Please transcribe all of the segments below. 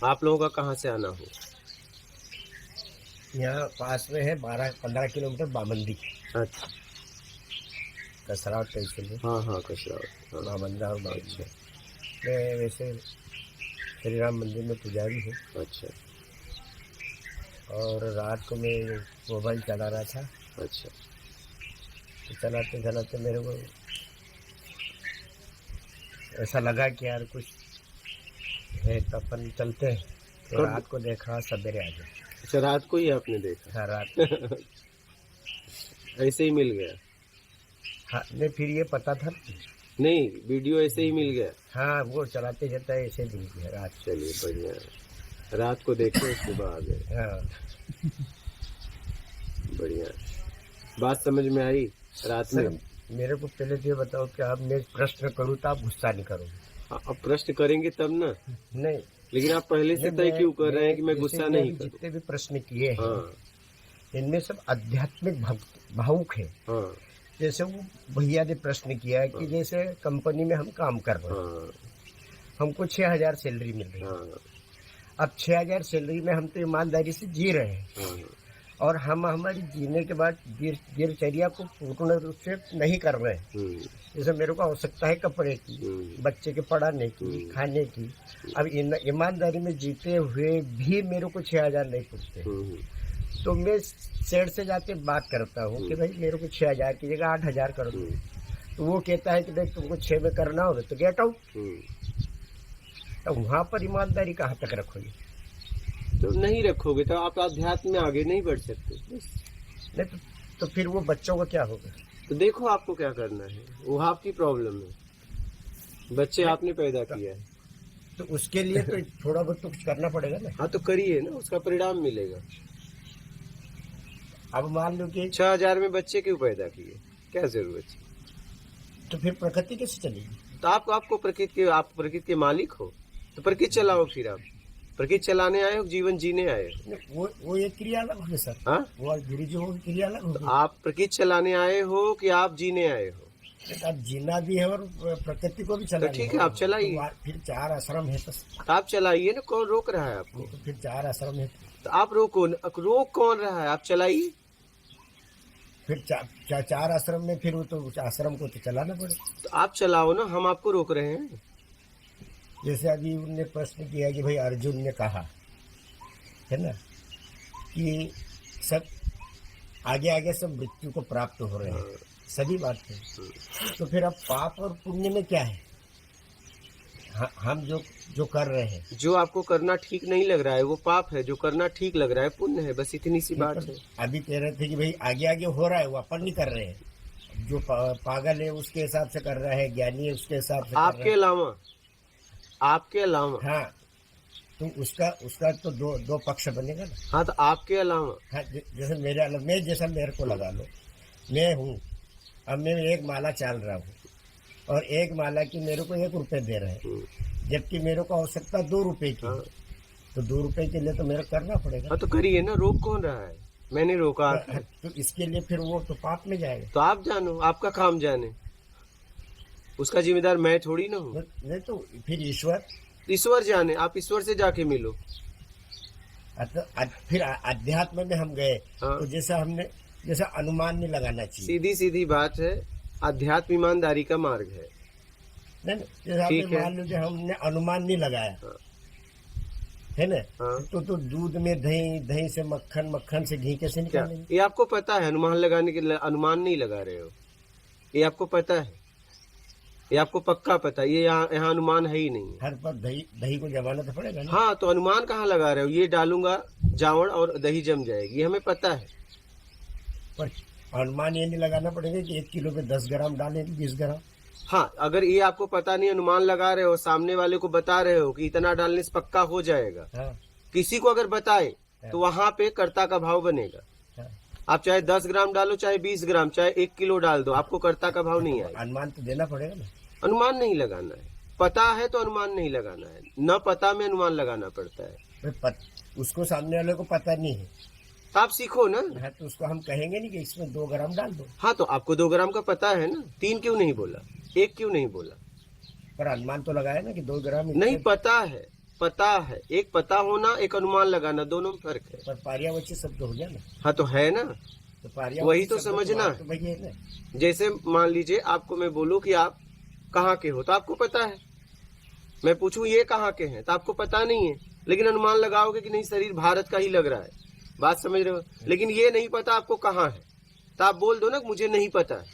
आप लोगों का कहाँ से आना हो? यहाँ पास में है 12-15 किलोमीटर बामंदी, अच्छा। कसराव तहसील में। हाँ हाँ, कचरा। हाँ। बामंदा और बामंदी। अच्छा मैं वैसे श्री राम मंदिर में पुजारी हूँ अच्छा और रात को मैं मोबाइल चला रहा था, अच्छा। तो चलाते चलाते मेरे को ऐसा लगा कि यार कुछ है तो अपन चलते हैं। तो कब? रात को देखा सवेरे आ गया। अच्छा, रात को ही आपने देखा? हाँ रात। ऐसे ही मिल गया? हाँ नहीं, फिर ये पता था। नहीं, वीडियो ऐसे ही मिल गया? हाँ वो चलाते जाता है ऐसे मिल गया रात। चलिए बढ़िया है। रात को देखे सुबह आ गए। हाँ बढ़िया। बात समझ में आई रात सर, में? मेरे को पहले तो ये बताओ कि अब मैं प्रश्न करूँ तो आप गुस्सा नहीं करोगे? अब प्रश्न करेंगे तब ना। नहीं, लेकिन आप पहले से तय क्यों कर रहे हैं कि मैं गुस्सा नहीं करूं? जितने भी प्रश्न किए हैं हाँ इनमें सब आध्यात्मिक भावुक है। हाँ जैसे वो भैया ने प्रश्न किया है कि जैसे कंपनी में हम काम कर रहे हैं, हाँ हमको 6,000 सैलरी मिल रही है। हाँ अब 6,000 सैलरी में हम तो ईमानदारी से जी रहे हैं हाँ और हम हमारी जीने के बाद दिनचर्या को पूर्ण रूप से नहीं कर रहे हैं। जैसे मेरे को आवश्यकता है कपड़े की, बच्चे के पढ़ाने की, खाने की। अब ईमानदारी में जीते हुए भी मेरे को 6,000 नहीं पूछते, तो मैं सेठ से जाके बात करता हूँ कि भाई मेरे को 6,000 की जगह 8,000 कर दो। तो वो कहता है कि भाई तुमको 6 में करना होगा तो गेट आउट। तो वहाँ पर ईमानदारी कहाँ तक रखोगे? तो नहीं रखोगे तो आप अध्यात्म में आगे नहीं बढ़ सकते। नहीं तो फिर वो बच्चों का क्या होगा? तो देखो आपको क्या करना है, वो आपकी प्रॉब्लम है। बच्चे आपने पैदा किया है तो उसके लिए तो थोड़ा बहुत तो कुछ करना पड़ेगा ना। हाँ तो करिए ना, उसका परिणाम मिलेगा। अब मान लो कि 6,000 में बच्चे क्यों पैदा किए, क्या जरूरत है? तो फिर प्रकृति कैसे चलेगी? तो आपको आप प्रकृति के मालिक हो तो प्रकृति चलाओ। फिर आप प्रकृति चलाने आए हो, जीवन जीने आए हो। वो एक क्रिया अलग होगी सर। हाँ, वो गुरु जी होगी क्रिया अलग होगी। तो आप प्रकृति चलाने आए हो कि आप जीने आए हो? अब जीना भी है और प्रकृति को भी चलाना तो ठीक है, आप चलाइए। तो फिर 4 आश्रम है तो आप चलाइए ना, कौन रोक रहा है आपको? तो फिर 4 आश्रम है तो आप रोको, रोक कौन रहा है? आप चलाइए। फिर 4 आश्रम में फिर वो तो आश्रम को तो चलाना पड़ेगा। तो आप चलाओ ना, हम आपको रोक रहे हैं? जैसे अभी उनने प्रश्न किया कि भाई अर्जुन ने कहा है ना कि सब आगे आगे सब मृत्यु को प्राप्त हो रहे हैं, सभी बातें। तो फिर अब पाप और पुण्य में क्या है? हम जो कर रहे हैं, जो आपको करना ठीक नहीं लग रहा है वो पाप है, जो करना ठीक लग रहा है पुण्य है। बस इतनी सी बात है। अभी कह रहे थे कि भाई आगे आगे हो रहा है वो अपन नहीं कर रहे हैं। जो पागल है उसके हिसाब से कर रहा है, ज्ञानी है उसके हिसाब से आपके अलावा हाँ, तो उसका तो दो पक्ष बनेगा ना। हाँ, तो आपके अलावा हाँ, जैसे मेरे को लगा लो, मैं हूँ, अब मैं एक माला चाल रहा हूँ और एक माला की मेरे को 1 रुपए दे रहे हैं, जबकि मेरे को आवश्यकता 2 रुपए की। हाँ। तो 2 रुपए के लिए तो मेरे करना पड़ेगा। हाँ तो करिए ना, रोक कौन रहा है? मैंने रोका तो इसके लिए फिर वो तो पाप में जाएगा। तो आप जानो, आपका काम जाने, उसका जिम्मेदार मैं थोड़ी ना हूँ। नहीं तो फिर ईश्वर जाने, आप ईश्वर से जाके मिलो। फिर अध्यात्म में हम गए। हाँ। तो जैसा अनुमान नहीं लगाना चाहिए। सीधी बात है, अध्यात्म ईमानदारी का मार्ग है। नहीं, जैसे आपने मान लो कि हमने अनुमान नहीं लगाया। हाँ। है ना? हाँ। तो दूध में दही से मक्खन, मक्खन से घी कैसे निकालेंगे? ये आपको पता है? अनुमान लगाने के लिए अनुमान नहीं लगा रहे हो, ये आपको पता है, ये आपको पक्का पता है। ये यहाँ अनुमान है ही नहीं। हर पर दही को जमाना तो पड़ेगा ना। हाँ, तो अनुमान कहाँ लगा रहे हो? ये डालूंगा जावड़ और दही जम जाएगी, ये हमें पता है। पर अनुमान ये नहीं लगाना पड़ेगा कि 1 किलो में 10 ग्राम डालें, 20 ग्राम। हाँ, अगर ये आपको पता नहीं, अनुमान लगा रहे हो, सामने वाले को बता रहे हो कि इतना डालने से पक्का हो जाएगा। हाँ। किसी को अगर बताए तो वहां पे कर्ता का भाव बनेगा। हाँ। आप चाहे 10 ग्राम डालो, चाहे 20 ग्राम, चाहे 1 किलो डाल दो, आपको कर्ता का भाव नहीं आएगा। अनुमान तो देना पड़ेगा ना। अनुमान नहीं लगाना है, पता है तो अनुमान नहीं लगाना है, न पता में अनुमान लगाना पड़ता है। उसको सामने वाले को पता नहीं है तो आप सीखो ना। हाँ, तो उसको हम कहेंगे नहीं कि इसमें 2 ग्राम डाल दो। हाँ, तो आपको 2 ग्राम का पता है ना, 3 क्यों नहीं बोला, 1 क्यों नहीं बोला? पर अनुमान तो लगाया ना कि 2 ग्राम। नहीं पता है, पता है, एक पता होना, एक अनुमान लगाना, दोनों में फर्क है। पर पार्यावची शब्द हो गया ना, हाँ तो है ना, तो पार्यावची वही तो शब्द समझना। तो वही है ना। जैसे मान लीजिए आपको मैं बोलूं कि आप कहाँ के हो, तो आपको पता है। मैं पूछूं ये कहाँ के हैं, तो आपको पता नहीं है, लेकिन अनुमान लगाओगे कि नहीं शरीर भारत का ही लग रहा है। बात समझ रहे हो? लेकिन ये नहीं पता आपको कहाँ है, तो आप बोल दो ना मुझे नहीं पता है,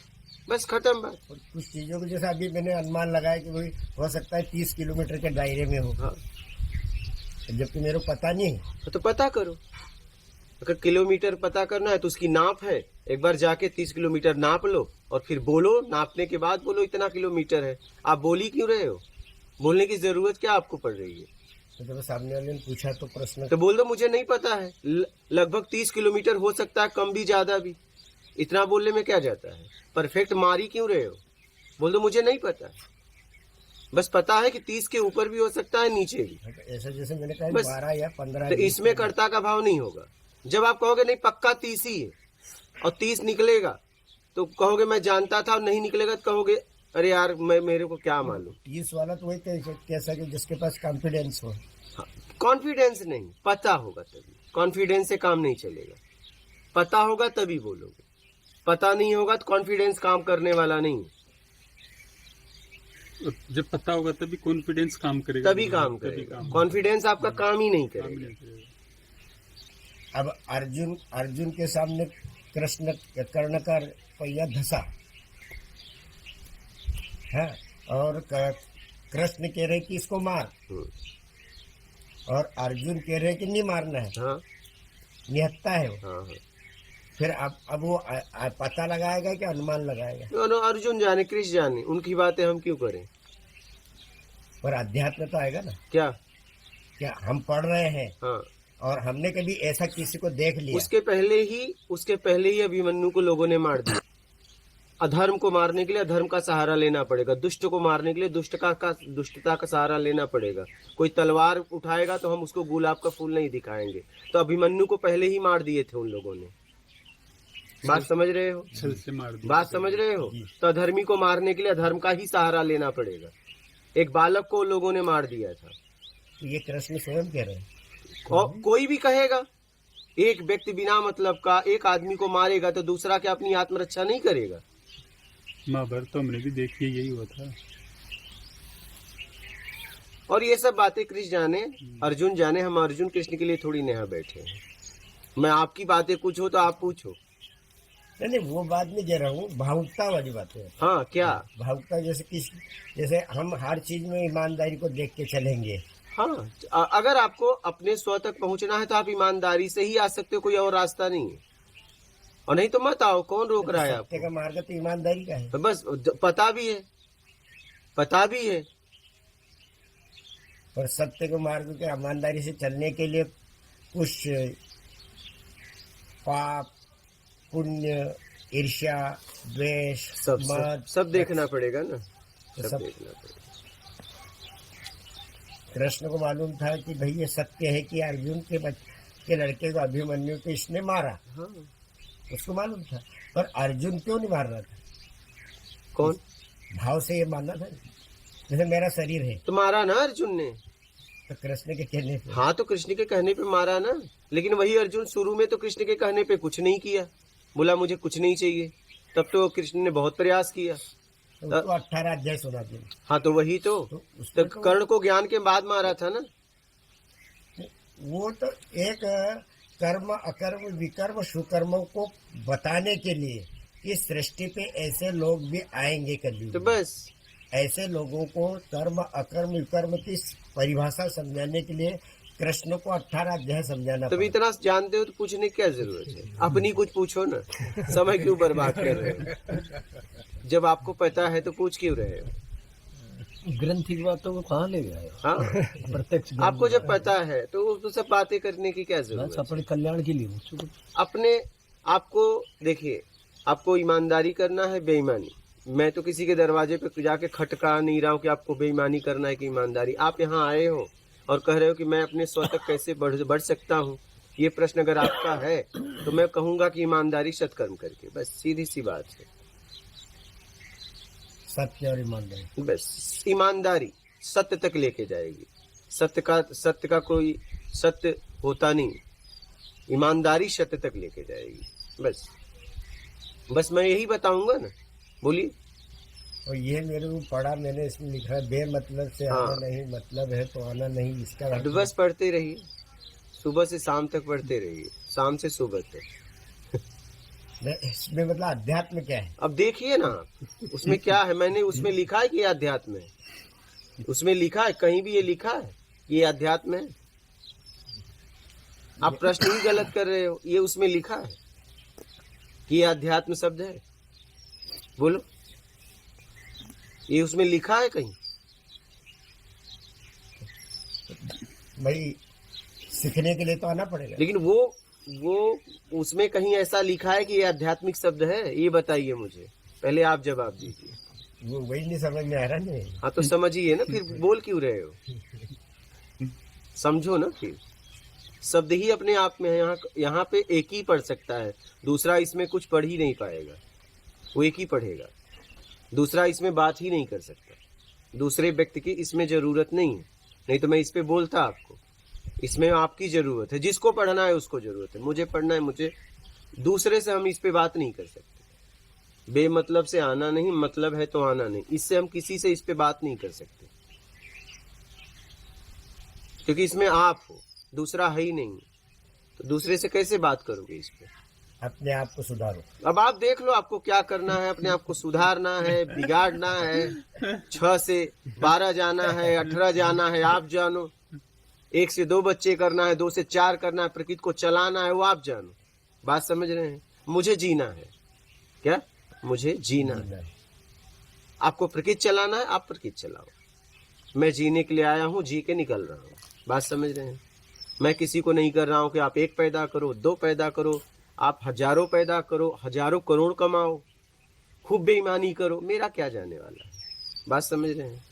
बस खत्म बात। और कुछ चीजों को जैसे अभी मैंने अनुमान लगाया कि भाई हो सकता है 30 किलोमीटर के दायरे में हो, हाँ जबकि मेरे को पता नहीं है। तो पता करो। अगर किलोमीटर पता करना है तो उसकी नाप है, एक बार जाके 30 किलोमीटर नाप लो और फिर बोलो, नापने के बाद बोलो इतना किलोमीटर है। आप बोल ही क्यों रहे हो? बोलने की जरूरत क्या आपको पड़ रही है? तो जब सामने वाले ने पूछा तो प्रश्न तो बोल दो मुझे नहीं पता है, लगभग 30 किलोमीटर हो सकता है, कम भी ज्यादा भी। इतना बोलने में क्या जाता है? परफेक्ट मारी क्यों रहे हो? बोल दो मुझे नहीं पता, बस पता है कि 30 के ऊपर भी हो सकता है, नीचे भी। ऐसा जैसे मैंने कहा बस। 12 या 15। तो इसमें कर्ता का भाव नहीं होगा। जब आप कहोगे नहीं पक्का 30 ही है और 30 निकलेगा, तो कहोगे मैं जानता था, और नहीं निकलेगा तो कहोगे अरे यार मेरे को क्या मालूम। 30 वाला तो वही कैसा कि जिसके पास कॉन्फिडेंस हो। कॉन्फिडेंस नहीं, पता होगा तभी। कॉन्फिडेंस से काम नहीं चलेगा, पता होगा तभी बोलोगे। पता नहीं होगा तो कॉन्फिडेंस काम करने वाला नहीं। जब पता होगा तभी कॉन्फिडेंस काम करेगा, तभी काम करेगा। कॉन्फिडेंस आपका काम ही नहीं करेगा। अब अर्जुन के सामने कृष्ण कर्ण का पहिया धसा है, और कृष्ण कह रहे कि इसको मार, और अर्जुन कह रहे कि नहीं मारना है। हाँ निहत्ता है वो। हाँ हाँ। फिर अब वो पता लगाएगा कि अनुमान लगाएगा? दोनों अर्जुन जाने कृष्ण जाने, उनकी बातें हम क्यों करें। पर अध्यात्म तो आएगा ना। क्या हम पढ़ रहे हैं हाँ, और हमने कभी ऐसा किसी को देख लिया? उसके पहले ही अभिमन्यु को लोगों ने मार दिया। अधर्म को मारने के लिए अधर्म का सहारा लेना पड़ेगा, दुष्ट को मारने के लिए दुष्टता का सहारा लेना पड़ेगा। कोई तलवार उठाएगा तो हम उसको गुलाब का फूल नहीं दिखाएंगे। तो अभिमन्यु को पहले ही मार दिए थे उन लोगों ने। बात समझ रहे हो? छल से मार दिया। बात समझ रहे हो? तो अधर्मी को मारने के लिए अधर्म का ही सहारा लेना पड़ेगा। एक बालक को लोगों ने मार दिया था। ये कृष्ण स्वयं कह रहे हैं। और कोई भी कहेगा, एक व्यक्ति बिना मतलब का एक आदमी को मारेगा तो दूसरा क्या अपनी आत्मरक्षा नहीं करेगा? महाभारत तो हमने भी देखी, यही हुआ था। और ये सब बातें कृष्ण जाने, अर्जुन जाने। हम अर्जुन कृष्ण के लिए थोड़ी यहाँ बैठे हैं। मैं आपकी बातें कुछ हो तो आप पूछो। नहीं, वो बात नहीं कह रहा हूँ, भावुकता वाली बात है। हाँ क्या? भावुकता जैसे हम हर चीज में ईमानदारी को देख के चलेंगे। हाँ, अगर आपको अपने स्व तक पहुंचना है तो आप ईमानदारी से ही आ सकते हो, कोई और रास्ता नहीं है। और नहीं तो मत आओ, कौन रोक रहा है सत्य आपको? का मार्ग तो ईमानदारी का है। तो बस पता भी है। और सत्य के मार्ग के ईमानदारी से चलने के लिए कुछ पाप, पुण्य, ईर्ष्या, द्वेष, मद सब देखना पड़ेगा ना, सब सब देखना पड़ेगा। कृष्ण को मालूम था कि भाई ये सत्य है कि अर्जुन के लड़के को अभिमन्यु को इसने मारा। हाँ। उसको मालूम था, पर अर्जुन क्यों नहीं मार रहा था? कौन? भाव से ये मानना था, जैसे मेरा शरीर है। तो मारा ना अर्जुन ने। तो कृष्ण के कहने पे। हाँ तो कृष्ण के कहने पे मारा ना, लेकिन वही अर्जुन शुरू में तो कृष्ण के कहने पे कुछ नहीं किया, बोला मुझे कुछ नहीं चाहिए। तब तो कृष्ण ने बहुत प्रयास किया। तो 18 अध्याय सुना दिया। हाँ तो वही तो उसमें तो कर्ण को ज्ञान के बाद मारा था ना। वो तो एक कर्म, अकर्म, विकर्म, सुकर्मों को बताने के लिए इस सृष्टि पे ऐसे लोग भी आएंगे कभी। तो बस ऐसे लोगों को कर्म, अकर्म, विकर्म की परिभाषा समझाने के लिए कृष्ण को 18 अध्याय समझाना तब पड़ा। इतना जानते हो तो पूछने की क्या जरूरत है? अपनी कुछ पूछो ना, समय क्यों बर्बाद कर रहे हो? जब आपको पता है तो पूछ क्यों रहे हो? ग्रंथ की बातों को कहाँ ले गए? हाँ प्रत्यक्ष आपको जब पता है तो सब बातें करने की क्या जरूरत बस है? अपने कल्याण के लिए पूछो। अपने आपको देखिए, आपको ईमानदारी करना है बेईमानी। मैं तो किसी के दरवाजे पे जाके खटका नहीं रहा हूँ कि आपको बेईमानी करना है कि ईमानदारी। आप यहाँ आए हो और कह रहे हो कि मैं अपने स्व तक कैसे बढ़ सकता हूँ। ये प्रश्न अगर आपका है तो मैं कहूंगा कि ईमानदारी सत्कर्म करके, बस सीधी सी बात है। सत्य और ईमानदारी, बस ईमानदारी सत्य तक लेके जाएगी, सत्य का कोई सत्य होता नहीं। ईमानदारी सत्य तक लेके जाएगी। बस मैं यही बताऊंगा ना। बोलिए। और ये मेरे को पढ़ा मैंने, इसमें लिखा है बेमतलब से हाँ। आना नहीं, मतलब है तो आना नहीं, इसका अर्थ बस पढ़ते रहिए, सुबह से शाम तक पढ़ते रहिए, शाम से सुबह तक। इसमें मतलब अध्यात्म क्या है? अब देखिए ना उसमें क्या है। मैंने उसमें लिखा है कि ये अध्यात्म है, उसमें लिखा है, कहीं भी ये लिखा है कि ये अध्यात्म है? आप प्रश्न ही गलत कर रहे हो। ये उसमें लिखा है कि ये अध्यात्म शब्द है? बोलो, ये उसमें लिखा है कहीं? भाई सीखने के लिए तो आना पड़ेगा। लेकिन वो उसमें कहीं ऐसा लिखा है कि ये आध्यात्मिक शब्द है? ये बताइए मुझे, पहले आप जवाब दीजिए। वो वही नहीं समझ में आ रहा नहीं। हाँ तो समझिए ना, फिर बोल क्यों रहे हो? समझो ना। फिर शब्द ही अपने आप में है। यहाँ पे एक ही पढ़ सकता है, दूसरा इसमें कुछ पढ़ ही नहीं पाएगा। वो एक ही पढ़ेगा, दूसरा इसमें बात ही नहीं कर सकता। दूसरे व्यक्ति की इसमें जरूरत नहीं है, नहीं तो मैं इस पे बोलता आपको। इसमें आपकी जरूरत है, जिसको पढ़ना है उसको जरूरत है। मुझे पढ़ना है, मुझे दूसरे से हम इस पे बात नहीं कर सकते। बेमतलब से आना नहीं, मतलब है तो आना नहीं, इससे हम किसी से इस पे बात नहीं कर सकते, क्योंकि इसमें आप हो, दूसरा है ही नहीं। तो दूसरे से कैसे बात करोगे इस पे? अपने आप को सुधारो। अब आप देख लो आपको क्या करना है। अपने आप को सुधारना है, बिगाड़ना है, 6 से 12 जाना है, 18 जाना है, आप जानो। 1 से 2 बच्चे करना है, 2 से 4 करना है, प्रकृति को चलाना है, वो आप जानो। बात समझ रहे हैं? मुझे जीना है। क्या? मुझे जीना है। आपको प्रकृति चलाना है, आप प्रकृति चलाओ। मैं जीने के लिए आया हूँ, जी के निकल रहा हूँ। बात समझ रहे हैं? मैं किसी को नहीं कर रहा हूँ कि आप 1 पैदा करो, 2 पैदा करो, आप हजारों पैदा करो, हजारों करोड़ कमाओ, खूब बेईमानी करो, मेरा क्या जाने वाला है? बात समझ रहे हैं?